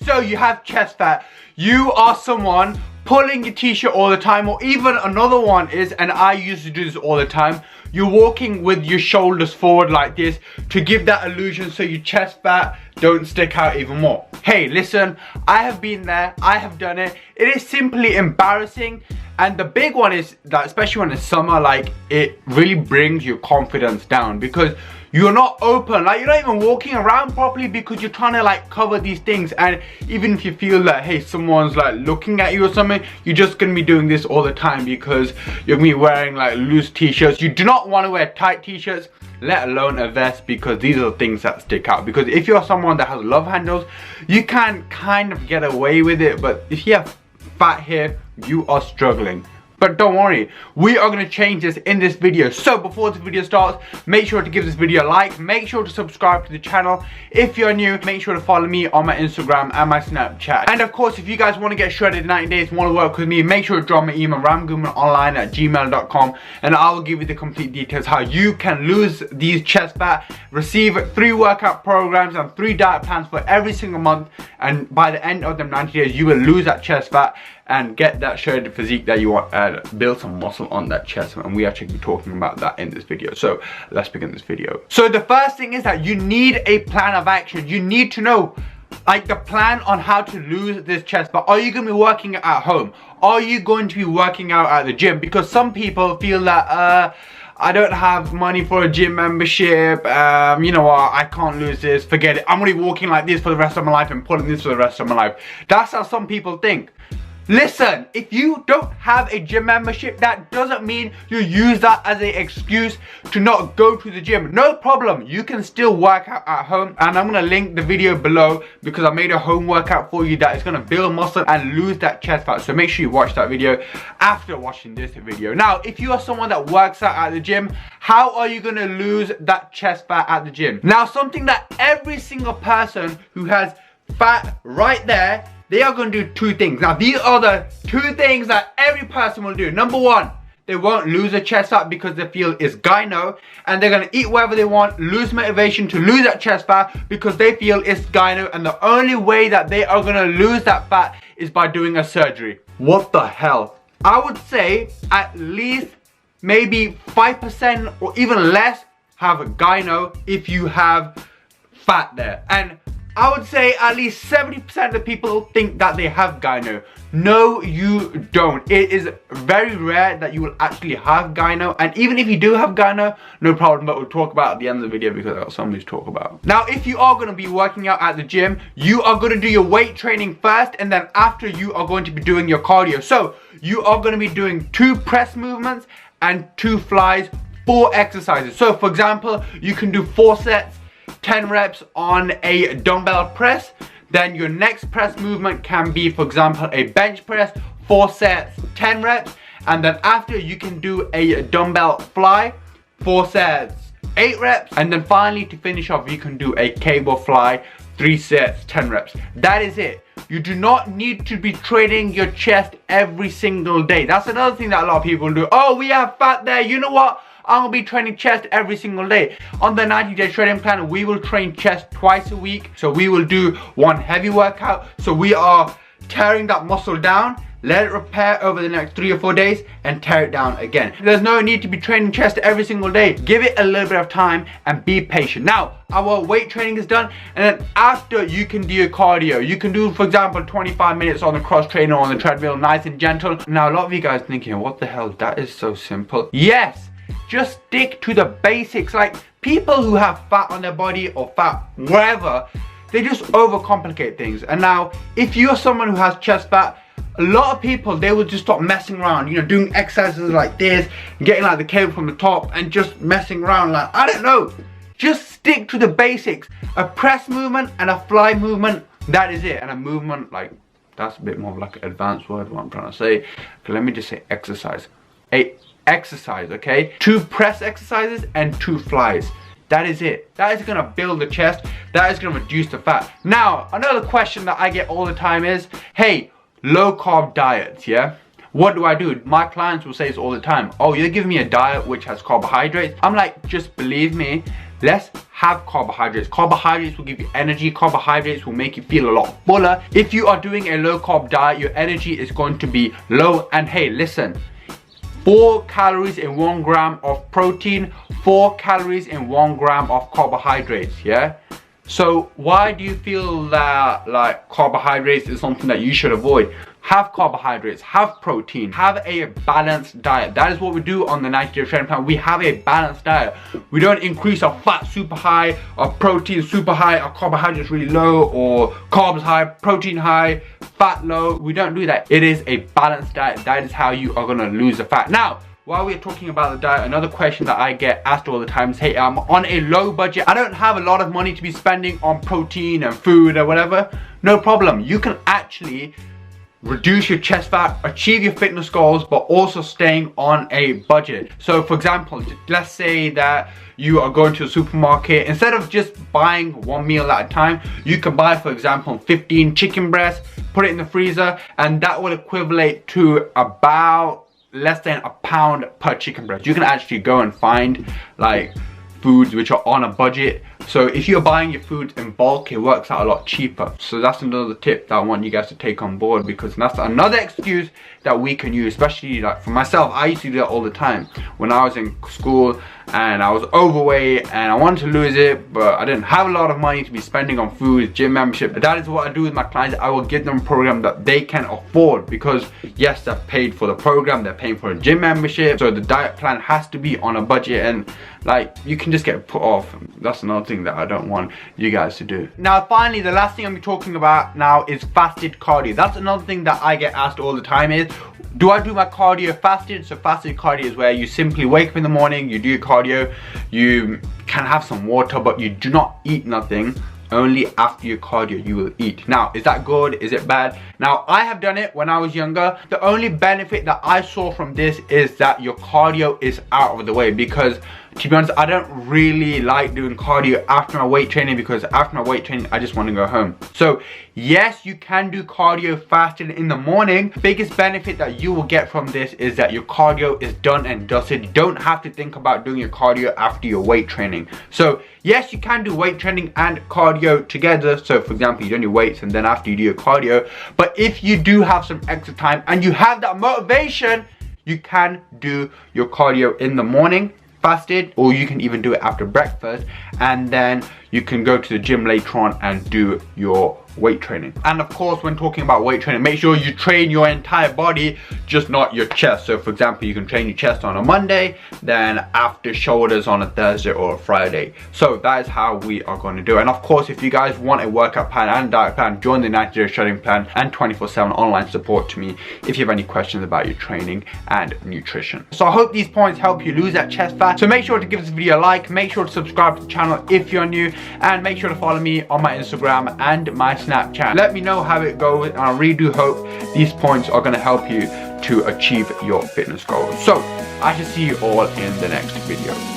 so you have chest fat. You are someone pulling your t-shirt all the time, or even another one is, and I used to do this all the time, you're walking with your shoulders forward like this to give that illusion so your chest fat don't stick out even more. Hey, listen, I have been there, I have done it. It is simply embarrassing. And the big one is that, especially when it's summer, like, it really brings your confidence down because you're not open, like you're not even walking around properly because you're trying to like cover these things. And even if you feel that, hey, someone's like looking at you or something, you're just gonna be doing this all the time because you're gonna be wearing like loose t-shirts. You do not want to wear tight t-shirts, let alone a vest, because these are the things that stick out. Because if you're someone that has love handles, you can kind of get away with it, but if you have fat here, you are struggling. But don't worry, we are going to change this in this video. So before this video starts, make sure to give this video a like, make sure to subscribe to the channel. If you're new, make sure to follow me on my Instagram and my Snapchat. And of course, if you guys want to get shredded in 90 days, want to work with me, make sure to drop my email, ramgoomanonline@gmail.com, and I will give you the complete details how you can lose these chest fat, receive 3 workout programs and 3 diet plans for every single month, and by the end of them 90 days, you will lose that chest fat and get that shredded physique that you want, and build some muscle on that chest. And we actually be talking about that in this video. So let's begin this video. So the first thing is that you need a plan of action. You need to know like the plan on how to lose this chest fat. Are you going to be working at home? Are you going to be working out at the gym? Because some people feel that I don't have money for a gym membership, you know what, I can't lose this, forget it, I'm gonna be walking like this for the rest of my life and pulling this for the rest of my life. That's how some people think. Listen, if you don't have a gym membership, that doesn't mean you use that as an excuse to not go to the gym. No problem, you can still work out at home, and I'm gonna link the video below because I made a home workout for you that is gonna build muscle and lose that chest fat. So make sure you watch that video after watching this video. Now, if you are someone that works out at the gym, how are you gonna lose that chest fat at the gym? Now, something that every single person who has fat right there, they are going to do 2 things. Now, these are the 2 things that every person will do. Number 1, they won't lose a chest fat because they feel it's gyno, and they're going to eat whatever they want, lose motivation to lose that chest fat because they feel it's gyno, and the only way that they are going to lose that fat is by doing a surgery. What the hell? I would say at least maybe 5% or even less have gyno if you have fat there. And I would say at least 70% of people think that they have gyno. No, you don't. It is very rare that you will actually have gyno. And even if you do have gyno, no problem, but we'll talk about it at the end of the video because I've got something to talk about. Now, if you are going to be working out at the gym, you are going to do your weight training first, and then after you are going to be doing your cardio. So you are going to be doing 2 press movements and 2 flies, 4 exercises. So for example, you can do 4 sets, 10 reps on a dumbbell press. Then your next press movement can be, for example, a bench press, 4 sets, 10 reps. And then after, you can do a dumbbell fly, 4 sets, 8 reps. And then finally, to finish off, you can do a cable fly, 3 sets, 10 reps. That is it. You do not need to be training your chest every single day. That's another thing that a lot of people do. Oh, we have fat there, you know what? I'm going to be training chest every single day. On the 90-day training plan, we will train chest twice a week. So we will do 1 heavy workout. So we are tearing that muscle down, let it repair over the next 3 or 4 days, and tear it down again. There's no need to be training chest every single day. Give it a little bit of time and be patient. Now, our weight training is done, and then after, you can do your cardio. You can do, for example, 25 minutes on the cross trainer or on the treadmill, nice and gentle. Now, a lot of you guys thinking, what the hell, that is so simple. Yes. Just stick to the basics. Like, people who have fat on their body or fat wherever, they just overcomplicate things. And now, if you're someone who has chest fat, a lot of people, they will just stop messing around, you know, doing exercises like this, getting like the cable from the top and just messing around. Like, I don't know, just stick to the basics. A press movement and a fly movement, that is it. And a movement, like, that's a bit more like an advanced word, what I'm trying to say. Okay, let me just say exercise. Exercise, okay? 2 press exercises and 2 flies. That is it. That is gonna build the chest. That is gonna reduce the fat. Now, another question that I get all the time is, hey, low carb diets, yeah? What do I do? My clients will say this all the time. Oh, you're giving me a diet which has carbohydrates. I'm like, just believe me, let's have carbohydrates. Carbohydrates will give you energy. Carbohydrates will make you feel a lot fuller. If you are doing a low carb diet, your energy is going to be low. And hey, listen, 4 calories in 1 gram of protein, 4 calories in 1 gram of carbohydrates, yeah? So why do you feel that like carbohydrates is something that you should avoid? Have carbohydrates, have protein, have a balanced diet. That is what we do on the 90-day training plan. We have a balanced diet. We don't increase our fat super high, our protein super high, our carbohydrates really low, or carbs high, protein high, fat low. We don't do that. It is a balanced diet. That is how you are gonna lose the fat. Now, while we're talking about the diet, another question that I get asked all the time is, hey, I'm on a low budget. I don't have a lot of money to be spending on protein and food or whatever. No problem. You can actually reduce your chest fat, achieve your fitness goals, but also staying on a budget. So for example, let's say that you are going to a supermarket. Instead of just buying 1 meal at a time, you can buy, for example, 15 chicken breasts, put it in the freezer, and that will equivalent to about less than £1 per chicken breast. You can actually go and find like foods which are on a budget. So if you're buying your foods in bulk, it works out a lot cheaper. So that's another tip that I want you guys to take on board, because that's another excuse that we can use, especially like for myself. I used to do that all the time when I was in school and I was overweight and I wanted to lose it, but I didn't have a lot of money to be spending on food, gym membership. That is what I do with my clients. I will give them a program that they can afford, because yes, they're paid for the program, they're paying for a gym membership, so the diet plan has to be on a budget, and like you can just get put off. That's another thing that I don't want you guys to do. Now finally, the last thing I'm talking about now is fasted cardio. That's another thing that I get asked all the time is, do I do my cardio fasted? So fasted cardio is where you simply wake up in the morning, you do your cardio, you can have some water, but you do not eat nothing. Only after your cardio you will eat. Now, is that good? Is it bad? Now, I have done it when I was younger. The only benefit that I saw from this is that your cardio is out of the way, because to be honest, I don't really like doing cardio after my weight training, because after my weight training I just want to go home. So yes, you can do cardio fasted in the morning. Biggest benefit that you will get from this is that your cardio is done and dusted. You don't have to think about doing your cardio after your weight training. So yes, you can do weight training and cardio together. So for example, you do your weights and then after you do your cardio. But if you do have some extra time and you have that motivation, you can do your cardio in the morning fasted, or you can even do it after breakfast, and then you can go to the gym later on and do your weight training. And of course, when talking about weight training, make sure you train your entire body, just not your chest. So for example, you can train your chest on a Monday, then after shoulders on a Thursday or a Friday. So that is how we are going to do it. And of course, if you guys want a workout plan and diet plan, join the 90-day shredding plan and 24/7 online support to me if you have any questions about your training and nutrition. So I hope these points help you lose that chest fat. So make sure to give this video a like, make sure to subscribe to the channel if you're new, and make sure to follow me on my Instagram and my Snapchat. Let me know how it goes, and I really do hope these points are going to help you to achieve your fitness goals. So I shall see you all in the next video.